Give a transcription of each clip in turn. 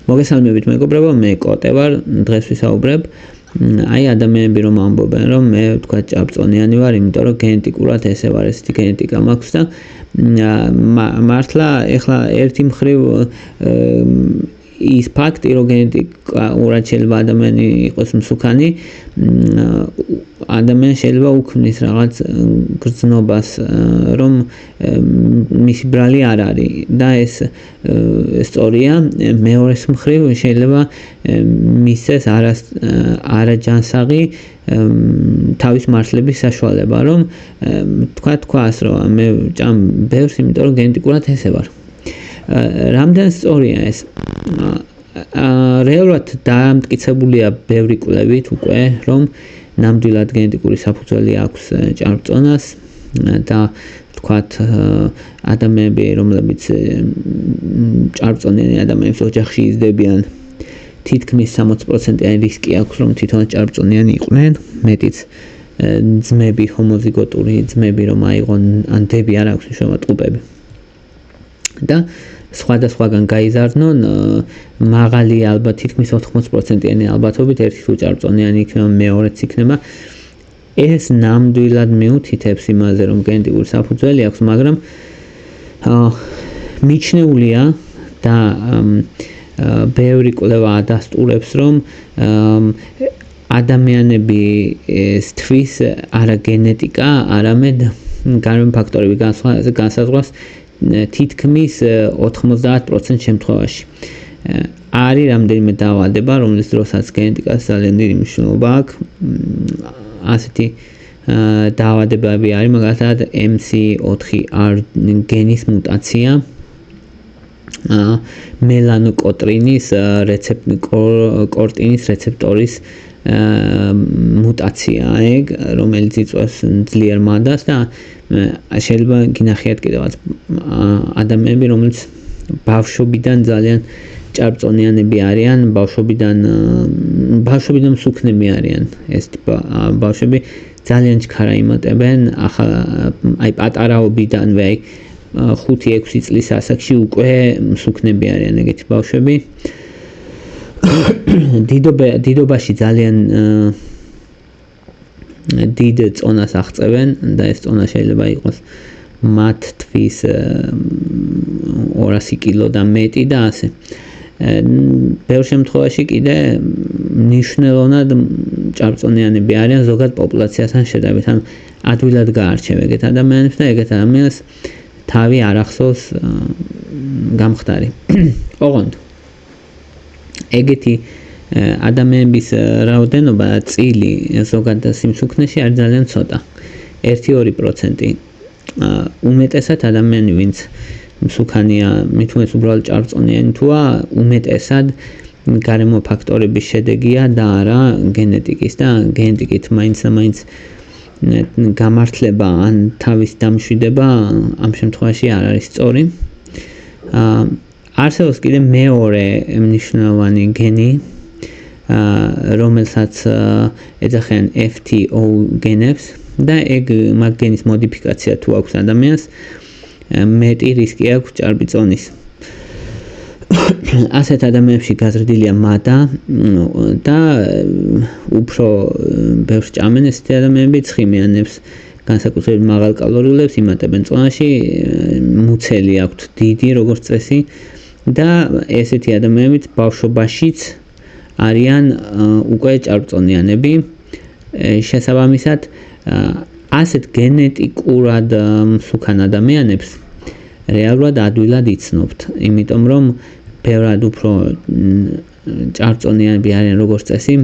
მოგესალმებით მეგობრებო, მე კოტე ვარ, დღეს ვისაუბრებ აი ადამიანები რომ ამბობენ რომ მე თქვა ჭარბწონიანი ვარ, იმიტომ რომ გენეტიკურად ესე ვარ, ესეთი გენეტიკა მაქვს და მართლა ეხლა ერთი მხრივ ის ფაქტი რომ გენეტიკურად შეიძლება ადამიანი იყოს მსუქანი, ადამიანი შეიძლება უქმნის რაღაც გრძნობას, რომ მისი ბრალი არ არის და ეს სწორია. მეორეს მხრივ შეიძლება მისცეს არაჯანსაღი თავის მართლების საშუალება, რომ თქვას რომ მე ჭამ ბევრს, იმიტომ რომ გენეტიკურად ესე ვარ. რამდენ სწორია ეს? რეალურად დამტკიცებულია ბევრი კვლევით უკვე, რომ ნამდვილად გენეტიკური საფუძველი აქვს ჭარბწონას და თქვათ ადამიანები, რომლებიც ჭარბწონიანი ადამიანების ოჯახში იზრდებიან, თითქმის 60%-იანი რისკი აქვს, რომ თვითონ ჭარბწონიანი იყვნენ, მეტიც ძმები, ჰომოზიგოტური ძმები რომ აიღონ, ან დები არ აქვს მნიშვნელობა ტყუპები. და სხვადასხვაგან გაიზარდნონ, მაღალი ალბათ თითქმის 80%-იანი ალბათობით ერთი თუ ჭარბწონიანი იქნება, მეორეც იქნება. ეს ნამდვილად მიუთითებს იმაზე, რომ გენეტიკური საფუძველი აქვს, მაგრამ მიჩნეულია და ბევრი კვლევა ადასტურებს, რომ ადამიანებისთვის არა გენეტიკა, არამედ გარემო ფაქტორები განსაზღვრავს თითქმის 90% შემთხვევაში. არის რამდენიმე დაავადება, რომლის დროსაც გენეტიკას ძალიან დიდი მნიშვნელობა აქვს. ასეთი დაავადებები არის, მაგალითად MC4R გენის მუტაცია, მელანოკორტინის კორტინის რეცეპტორის მუტაცია, რომელიც იწვევს ძლიერ მადას და შეიძლება გინახიათ კიდევაც ადამიანები, რომლებიც ბავშვობიდან ძალიან ჭარბწონიანები არიან, ბავშვობიდან მსუქნები არიან. ეს ბავშვები ძალიან ჩქარა იმატებენ, აი პატარაობიდანვე, აი 5-6 წლის ასაკში უკვე მსუქნები არიან ეგეთი ბავშვები. დიდობაში ძალიან დიდ წონას აღწევენ და ეს წონა შეიძლება იყოს მათ-თვის 200 კილო და მეტი და ასე. ბევრ შემთხვევაში კიდე მნიშვნელოვნად ჭარბწონიანები არიან ზოგად პოპულაციასთან შედარებით, ან ადვილად გაარჩევ ეგეთ ადამიანებს და ეგეთ ადამიანს თავი არ ახსოვს გამხდარი. ოღონდ ეგეთი ადამიანების რაოდენობა წილი ზოგად სიმსუქნეში არის ძალიან ცოტა, 1-2%. უმეტესად ადამიანი, ვინც მსუქანია, მით უმეტეს უბრალოდ ჭარბწონიანი თუა, უმეტესად გარემო ფაქტორების შედეგია და არა გენეტიკის და გენეტიკით მაინც და მაინც გამართლება ან თავის დამშვიდება ამ შემთხვევაში არ არის სწორი. არსებობს კიდე მეორე მნიშვნელოვანი გენი, რომელსაც ეძახიან FTO გენებს და მაგ გენის მოდიფიკაცია თუ აქვს ადამიანს, მეტი რისკი აქვს ჭარბი წონის. ასეთ ადამიანებში გაზრდილია მადა და უფრო ბევრს ჭამენ ესეთი ადამიანები, ცხიმიანებს, განსაკუთრებით მაღალკალორიულებს, იმატებენ წონაში, მუცელი აქვთ დიდი როგორც წესი და ესეთი ადამიანებიც ბავშვობაშიც არიან უკვე ჭარბწონიანები. შესაბამისად, ასეთ გენეტიკურად მსუქან ადამიანებს რეალურად ადვილად იცნობთ, იმიტომ რომ ბევრად უფრო ჭარბწონიანები არიან როგორც წესი,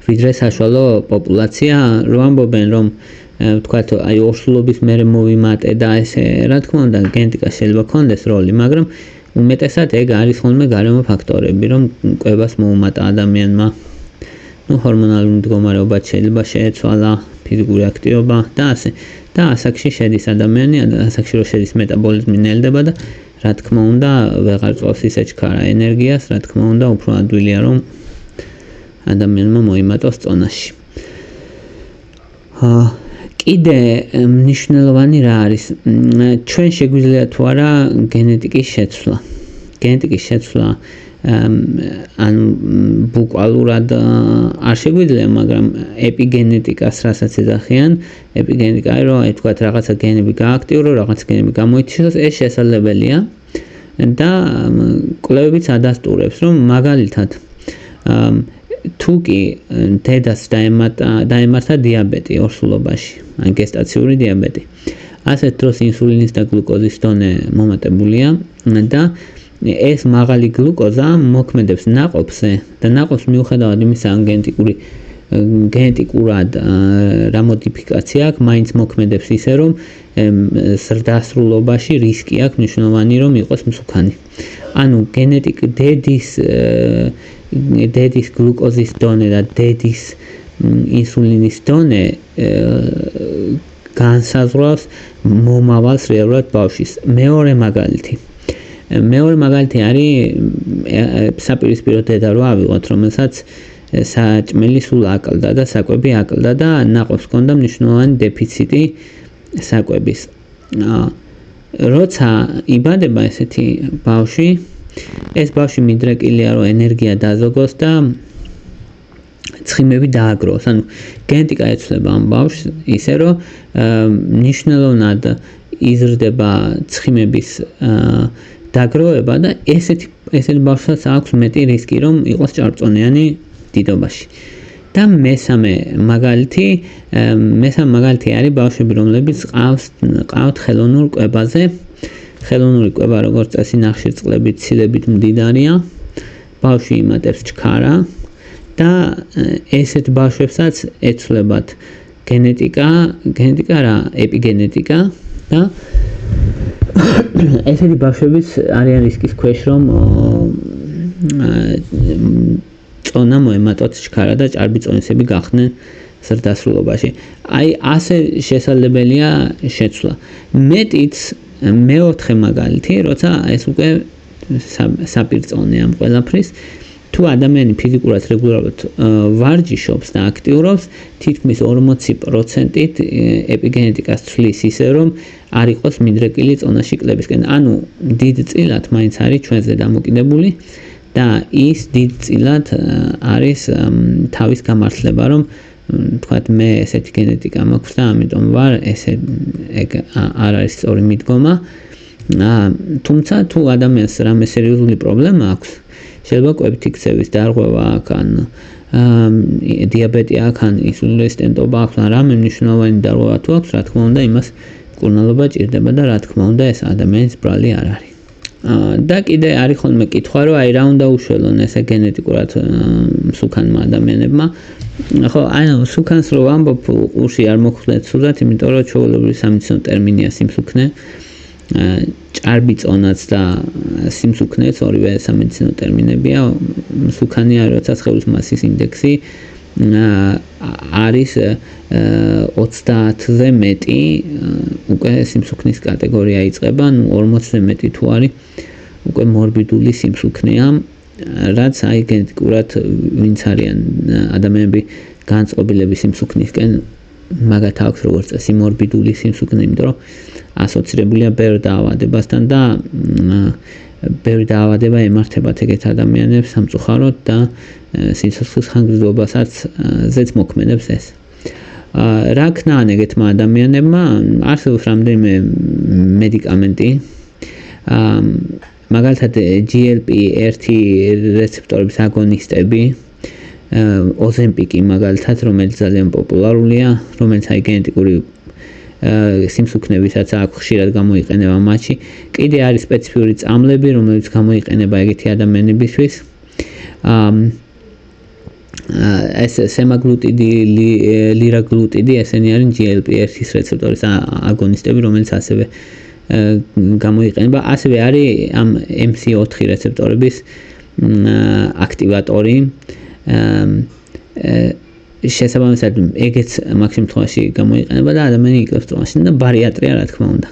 ვიდრე საშუალო პოპულაცია. რომ ამბობენ, რომ ვთქვათ, აი ორსულობის მერე მოვიმატე და ესე, რა თქმა უნდა, გენეტიკა შეიძლება ქონდეს როლი, მაგრამ უმეტესად ეგ არის ხოლმე გარემო ფაქტორები, რომ კვებას მოუმატა ადამიანმა. ჰორმონალური მდგომარეობა შეიძლება შეეცვალა, ფიზიკური აქტივობა და ასე. და ასაკში შედის ადამიანი, ასაკში რო შედის მეტაბოლიზმი ნელდება და რა თქმა უნდა, ვეღარ წავს ისე ჩქარა ენერგიას, რა თქმა უნდა, უფრო ადვილია რომ ადამიანმა მოიმატოს წონაში. კიდე მნიშვნელოვანი რა არის? ჩვენ შეგვიძლია თუ არა გენეტიკის შეცვლა. გენეტიკის შეცვლა ან ბუკვალურად არ შეგვიძლია, მაგრამ ეპიგენეტიკას რასაც ეძახიან, ეპიგენეტიკა რომ თქვათ რაღაცა გენები გააქტიურო, რაღაცა გენები გამოითიშოს, ეს შესაძლებელია და კვლევებიც ადასტურებს, რომ მაგალითად თუ კი დედას დაემართა დიაბეტი ორსულობაში, ან გესტაციური დიაბეტი, ასეთ დროს ინსულინის და გლუკოზის დონე მომატებულია და ეს მაღალი გლუკოზა მოქმედებს ნაყოფზე და ნაყოფს მიუხედავად იმისა, ან გენეტიკურად რა მოდიფიკაცია აქვს, მაინც მოქმედებს ისე, რომ ზრდასრულობაში რისკი აქვს მნიშვნელოვანი, რომ იყოს მსუქანი. ანუ დედის გლუკოზის დონე და დედის ინსულინის დონე განსაზღვრავს მომავალს რეალურად ბავშვის. მეორე მაგალითი არის საპირისპირო დედა რო ავიღოთ, რომელსაც საჭმელი სულ აკლდა და საკვები აკლდა და ნაყოფს ჰქონდა მნიშვნელოვანი დეფიციტი საკვების. როცა იბადება ესეთი ბავშვი, ეს ბავშვი მიდრეკილია, რომ ენერგია დაზოგოს და ცხიმები დააგროვოს. ანუ გენეტიკა ეცვლება ამ ბავშვს ისე, რომ მნიშვნელოვნად იზრდება ცხიმების დაგროვება და ესეთი ბავშვსაც აქვს მეტი რისკი, რომ იყოს ჭარბწონიანი დიდობაში. და მესამე მაგალითი არის ბავშვები, რომლებიც ყავთ ხელოვნურ კვებაზე. ხელოვნური კვება, როგორც წესი, ნახშირწყლებით, ცილებით მდიდარია. ბავშვი იმატებს ჩქარა და ესეთ ბავშვებსაც ეცვლებათ გენეტიკა რა, ეპიგენეტიკა და ესეთი ბავშვებიც არიან რისკის ქვეშ, რომ წონა მოემატოთ ჩქარა და ჭარბი წონისები გახდნენ ზრდასრულობაში. აი ასე შესაძლებელია შეცვლა. მეტიც მეოთხე მაგალითი, როცა ეს უკვე საპირწონე ამ ყველაფრის, თუ ადამიანი ფიზიკურად რეგულარულად ვარჯიშობს და აქტიურობს, თითქმის 40%-ით ეპიგენეტიკას ცვლის ისე, რომ არ იყოს მიდრეკილი წონაში კლებისკენ. ანუ დიდწილად მაინც არის ჩვენზე დამოკიდებული და ის დიდწილად არის თავის გამართლება, რომ თქვათ მე ესეთი გენეტიკა მაქვს და ამიტომ ვარ ეგ არ არის სწორი მიდგომა. თუმცა თუ ადამიანს რამე სერიოზული პრობლემა აქვს, შეიძლება კვებითი ქცევის დარღვევა აქვს, ან დიაბეტი აქვს, ან ინსულინის სტენტობა აქვს, ან რამე მნიშვნელოვანი დარღვევა თუ აქვს, რა თქმა უნდა, იმას მკურნალობა ჭირდება და რა თქმა უნდა, ეს ადამიანის ბრალი არ არის. და კიდე არის ხოლმე კითხვა, რომ აი რა უნდა უშველონ ესე გენეტიკურად მსუქანმა ადამიანებმა. ხო, ანუ მსუქანს რო ვამბობ, ყურში არ მოხვდეთ სულაც, იმიტომ რომ ჩვეულებრივი სამედიცინო ტერმინია სიმსუქნე. ჭარბი წონაც და სიმსუქნეც ორივე სამედიცინო ტერმინებია. მსუქანი არის, როცა სხეულის მასის ინდექსი არის 30-ზე მეტი, უკვე სიმსუქნის კატეგორია იწყება, 40-ზე მეტი თუ არის, უკვე მორბიდული სიმსუქნეა, რაც აი გენეტიკურად ვინც არიან ადამიანები განწყობილები სიმსუქნისკენ, მაგათ აქვს როგორც წესი მორბიდული სიმსუქნე, იმიტომ რომ ასოცირებულია ბევრ დაავადებასთან და ბევრი დაავადება ემართებათ ეგეთ ადამიანებს სამწუხაროდ და სიცოცხლის ხანგრძლივობასაც ზეც მოქმედებს ეს. რა ქნან ეგეთმა ადამიანებმა? არსებობს რამდენიმე მედიკამენტი. მაგალითად GLP-1 რეცეპტორების აგონისტები, ოზემპიკი მაგალითად, რომელიც ძალიან პოპულარულია, რომელიც აი გენეტიკური სიმსუქნებისაც აქვს, ხშირად გამოიყენება მათში. კიდე არის სპეციფიური წამლები, რომელიც გამოიყენება ეგეთი ადამიანებისთვის. ეს სემაგლუტიდი, ლირაგლუტიდი, ესენი არის GLP-1 რეცეპტორის აგონისტები, რომელიც ასევე გამოიყენება. ასევე არის ამ MC4 რეცეპტორების აქტივატორი. შესაბამისად ეგეც მაგ შემთხვევაში გამოიყენება და ადამიანი იკლებს წონაში და ბარიატრია რა თქმა უნდა.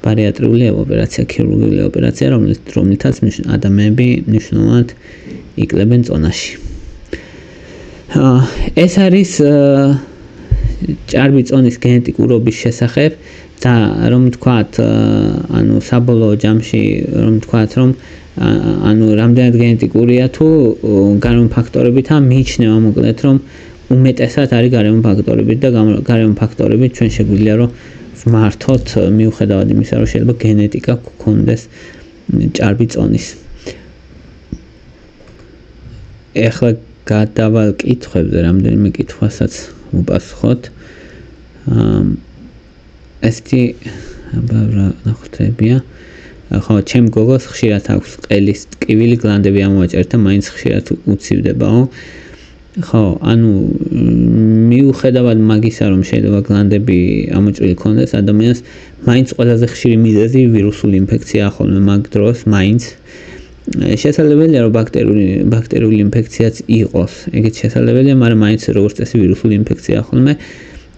ბარიატრიული ოპერაცია, ქირურგიული ოპერაცია, რომლითაც ადამიანები მნიშვნელოვნად იკლებენ წონაში. ეს არის ჭარბი წონის გენეტიკურობის შესახებ და რომ თქვათ ანუ საბოლოო ჯამში რომ თქვათ რომ ანუ რამდენად გენეტიკურია თუ გარემო ფაქტორებით მიიჩნევა მოკლედ რომ უმეტესად არის გარემო ფაქტორებით და გარემო ფაქტორებით ჩვენ შეგვიძლია რომ ვმართოთ მიუხედავად იმისა რომ შეიძლება გენეტიკა გქონდეს ჭარბი წონის ეხლა გადავალ კითხვებზე რამდენიმე კითხვასაც უპასუხოთ ესეთი აბა ნახოთებია ხო ჩემ გოგოს ხშირად აქვს ყელის ტკივილი გლანდები ამოვაჭერეთ და მაინც ხშირად უცივდებაო ხო ანუ მიუხედავად მაგისა რომ შეიძლება გლანდები ამოჭრილი ქონდეს ადამიანს მაინც ყველაზე ხშირი მიზეზი ვირუსული ინფექცია ხოლმე მაგ დროს მაინც შესაძლებელია რომ ბაქტერიული ინფექციაც იყოს ეგეც შესაძლებელია მაგრამ მაინც როგორც წესი ვირუსული ინფექცია ხოლმე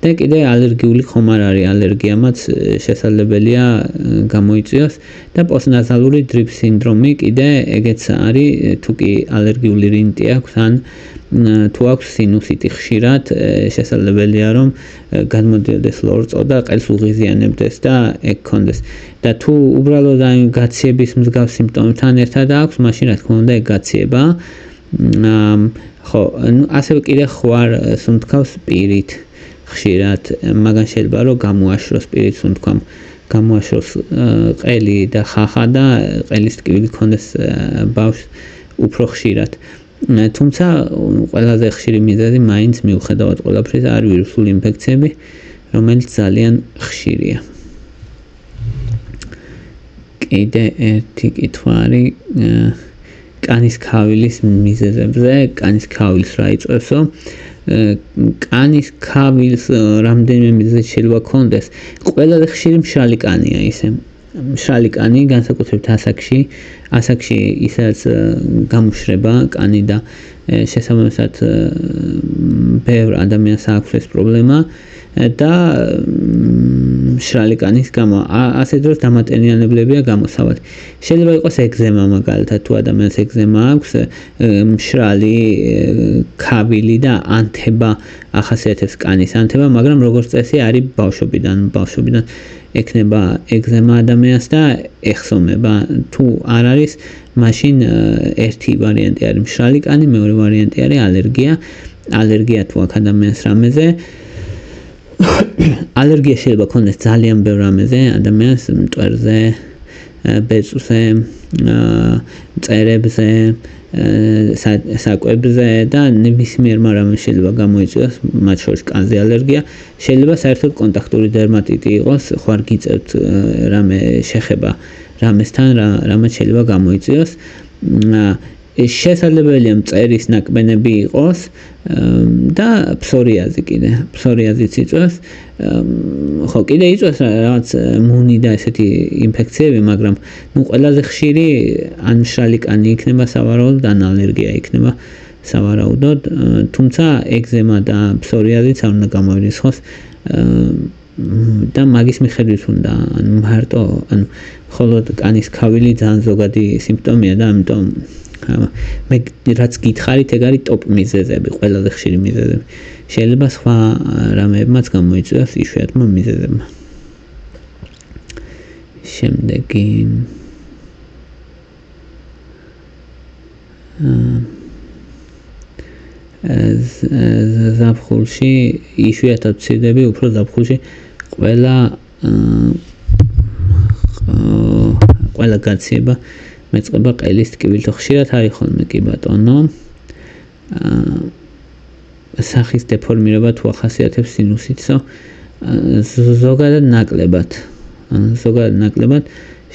და კიდე ალერგიული ხომ არ არის ალერგიამაც შესაძლებელია გამოიწვიოს და პოსტნაზალური დრიპ სინდრომი კიდე ეგეც არის თუ კი ალერგიული რინიტი აქვს ან თუ აქვს სინუსიტი ხშირად შესაძლებელია რომ გადმოდიოდეს ლორწო და ყელს უღიზიანებდეს და ეგ ქონდეს და თუ უბრალოდ აი გაციების მსგავს სიმპტომებთან ერთად აქვს მაშინ რა თქმა უნდა ეგ გაციება ხო ასევე კიდე ხوار სუნთქავს პირით ხშირად მაგან შეიძლება რომ გამოაშროს პირით სუნთქვამ გამოაშროს ყელი და ხახა და ყელის ტკივილი ქონდეს ბავშვს უფრო ხშირად თუმცა ყველაზე ხშირი მიზეზი მაინც მიუხედავად ყველაფრის არის ვირუსული ინფექციები რომელიც ძალიან ხშირია კიდე ერთი კითხვა არის კანის ქავილის მიზეზებზე კანის ქავილს რა იწვევსო კანის ქავილს რამდენიმე მიზეზი შეიძლება ქონდეს ყველაზე ხშირი მშრალი კანია ისე მშრალი კანი განსაკუთრებით ასაკში ისაც გამოშრება კანი და შესაბამისად ბევრ ადამიანს აქვს ეს პრობლემა და მშრალი კანის გამო ასე დროს დამატენიანებლებია გამოსავალი შეიძლება იყოს ეგზემა მაგალითად თუ ადამიანს ეგზემა აქვს მშრალი ქავილი და ანთება ახასიათებს კანის ანთება მაგრამ როგორც წესი არის ბავშვობიდან ექნება ეგზემა ადამიანს და ეხსომება თუ არ არის მაშინ ერთი ვარიანტი არის მშრალი კანი მეორე ვარიანტი არის ალერგია თუ აქვს ადამიანს რამეზე ალერგია შეიძლება ქონდეს ძალიან ბევრ რამეზე ადამიანს მტვერზე ბეწვზე მწერებზე საკვებზე და ნებისმიერ რამე შეიძლება გამოიწვიოს მათ შორის კანზე ალერგია შეიძლება საერთოდ კონტაქტური დერმატიტი იყოს ხო არ გიწევთ რამე შეხება რამესთან რამაც შეიძლება გამოიწვიოს შესაძლებელია მწერის ნაკბენები იყოს და ფსორიაზიც იწვევს ხო კიდე იწვევს რაღაც მუნი და ესეთი ინფექციები მაგრამ ყველაზე ხშირი ან მშრალი კანი იქნება სავარაუდოდ ან ალერგია იქნება სავარაუდოდ თუმცა ეგზემა და ფსორიაზიც არ უნდა გამოირიცხოს და მაგის მიხედვით უნდა ან მარტო ან მხოლოდ კანის ქავილი ძალიან ზოგადი სიმპტომია და ამიტომ მე რაც გითხარით ეგ არის ტოპ მიზეზები ყველაზე ხშირი მიზეზები შეიძლება სხვა რამებმაც გამოიწვიოს იშვიათმა მიზეზებმა შემდეგი ზაფხულში იშვიათად ვცირდები უფრო ზაფხულში ყველა გაციება მეწყება ყელის ტკივილით ხშირად არის ხოლმე კი ბატონო სახის დეფორმირება თუ ახასიათებს სინუსიტსო ზოგადად ნაკლებად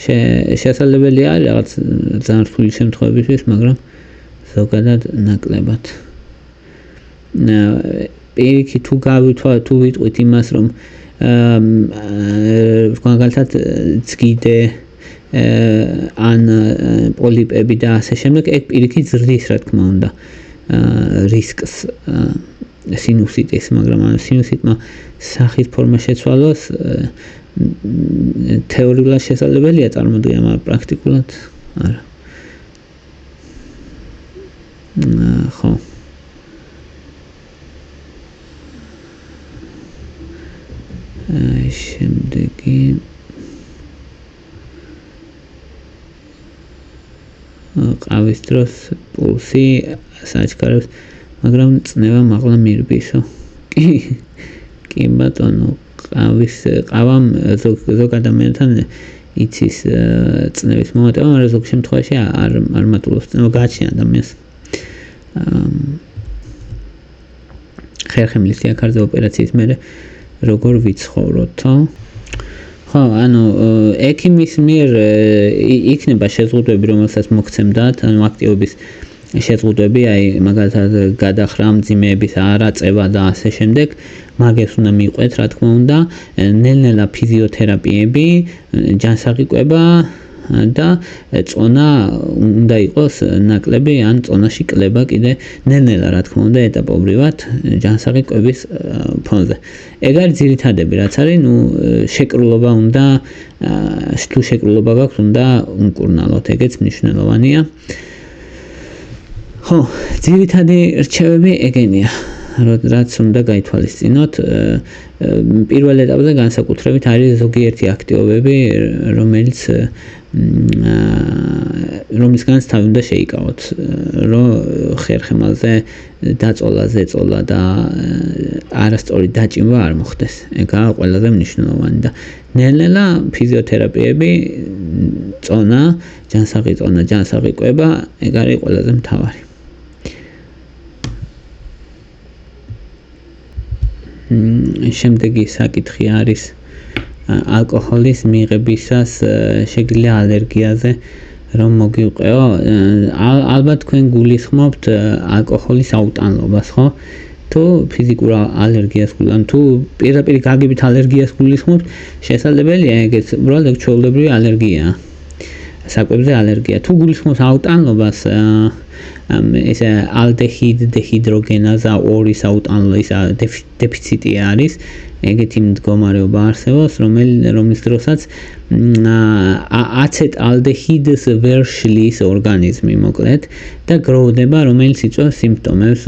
შესაძლებელი არის რაღაც ძალიან რთული შემთხვევებისთვის მაგრამ ზოგადად ნაკლებად პირიქით თუ ვიტყვით იმას რომ მაგალითად წგიდე ან პოლიპები და ასე შემდეგ ეგ პირიქით ზრდის რა თქმა უნდა რისკს სინუსიტის მაგრამ ამ სინუსიტმა სახის ფორმა შეცვალოს თეორიულად შესაძლებელია წარმოდგენა მაგრამ პრაქტიკულად არა ხო შემდეგი ყავის დროს პულსი საჩქარებს, მაგრამ წნევა მაღლა მირბისო. კი ბატონო, ყავამ ზოგ ადამიანთან იცის წნევის მომატება, მაგრამ ზოგ შემთხვევაში არ მატულობს წნევა, გააჩნია ადამიანს. ხერხემლის დიაქარზე ოპერაციის მერე როგორ ვიცხოვროთო? ხო, ანუ ექიმის მიერ იქნება შეზღუდვები, რომელსაც მოგცემდათ, ანუ აქტივობის შეზღუდვები, აი მაგალითად გადახრა მძიმეების არაწევა და ასე შემდეგ, მაგას უნდა მიყვეთ, რა თქმა უნდა, ნელ-ნელა ფიზიოთერაპიები, ჯანსაღი კვება და წონა უნდა იყოს ნაკლები, ან წონაში კლება კიდე ნელ-ნელა, რა თქმა უნდა, ეტაპობრივად ჯანსაღი კვების ფონზე. ეგ არის ძირითადები, რაც არის, შეკრულობა უნდა, თუ შეკრულობა გაქვს, უნდა უმკურნალოთ, ეგეც მნიშვნელოვანია. ხო, ძირითადი რჩევები ეგენია, რაც უნდა გაითვალისწინოთ. პირველ ეტაპზე განსაკუთრებით არის ზოგიერთი აქტივობები, რომლისგანაც თავი უნდა შეიკავოთ, რომ ხერხემალზე დაწოლა, ზეწოლა და არასწორი დაჭიმვა არ მოხდეს. ეგაა ყველაზე მნიშვნელოვანი და ნელ-ნელა ფიზიოთერაპიები, წონა, ჯანსაღი წონა, ჯანსაღი კვება, ეგ არის ყველაზე მთავარი. შემდეგი საკითხი არის ალკოჰოლის მიღებისას შეგიძლია ალერგიაზე რომ მოგივყეო. ალბათ თქვენ გულისხმობთ ალკოჰოლის აუტანლობას, ხო? თუ ფიზიკურ ალერგიას გულისხმობთ, თუ პირდაპირ გაგებით ალერგიას გულისხმობთ, შესაძლებელია ეგეც უბრალოდ ჩვეულებრივი ალერგიაა. საკვებზე ალერგია. თუ გულისხმობთ აუტანლობას, ეს ალდეჰიდ დეჰიდროგენაზა 2-ის აუტანლობის დეფიციტი არის. ეგეთი მდგომარეობა არსებობს, რომლის დროსაც აცეტალდეჰიდს ვერ შლის ორგანიზმი, მოკლედ, და გროვდება, რომელიც იწვევს სიმპტომებს,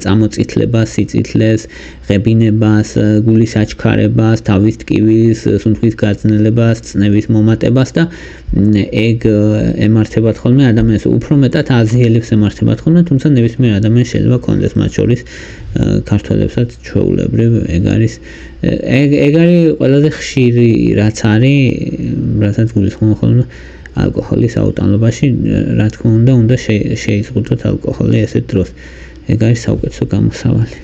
წამოწითლებას, სიწითლეს, ღებინებას, გულის აჩქარებას, თავის ტკივილის, სუნთქვის გაძნელებას, წნევის მომატებას და ეგ ემართებათ ხოლმე ადამიანს, უფრო მეტად აზიელებს ემართებათ ხოლმე, თუმცა ნებისმიერ ადამიანს შეიძლება ქონდეს, მათ შორის ქართველებსაც ჩვეულებრივ ეგ არის ყველაზე ხშირი რაც არის, რასაც გულისხმობ ხოლმე ალკოჰოლის აუტანლობაში, რა თქმა უნდა შეიზღუდოთ ალკოჰოლი ასეთ დროს. ეგ არის საუკეთესო გამოსავალი.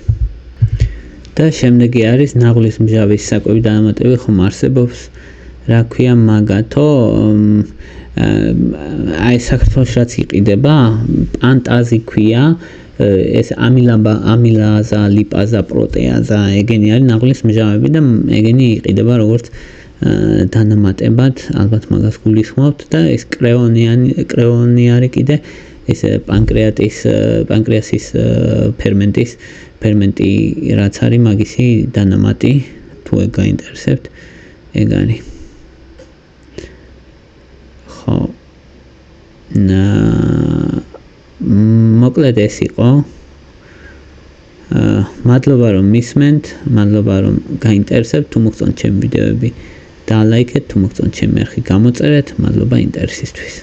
და შემდეგი არის ნაღლის მჟავის საკვები დანამატები ხომ არსებობს, რა ქვია მაგათო, აი საქართველოში რაც იყიდება, პანტაზი ქვია, ეს ამილაზა, ლიპაზა, პროტეაზა, ეგენი არის ნაღლის მჟავები და ეგენი იყიდება როგორც დანამატებად, ალბათ მაგას გულისხმობთ და ეს კრეონი არის კიდე ეს პანკრეასის ფერმენტი რაც არის მაგისი დანამატი, თუ ეგ გაინტერესებთ, ეგ არის. ხო. მოკლედ ეს იყო. მადლობა რომ მისმენთ, მადლობა რომ გაინტერესებთ, თუ მოგწონთ ჩემი ვიდეოები და ლაიქეთ, თუ მოგწონთ ჩემი არხი გამოწერეთ, მადლობა ინტერესისთვის.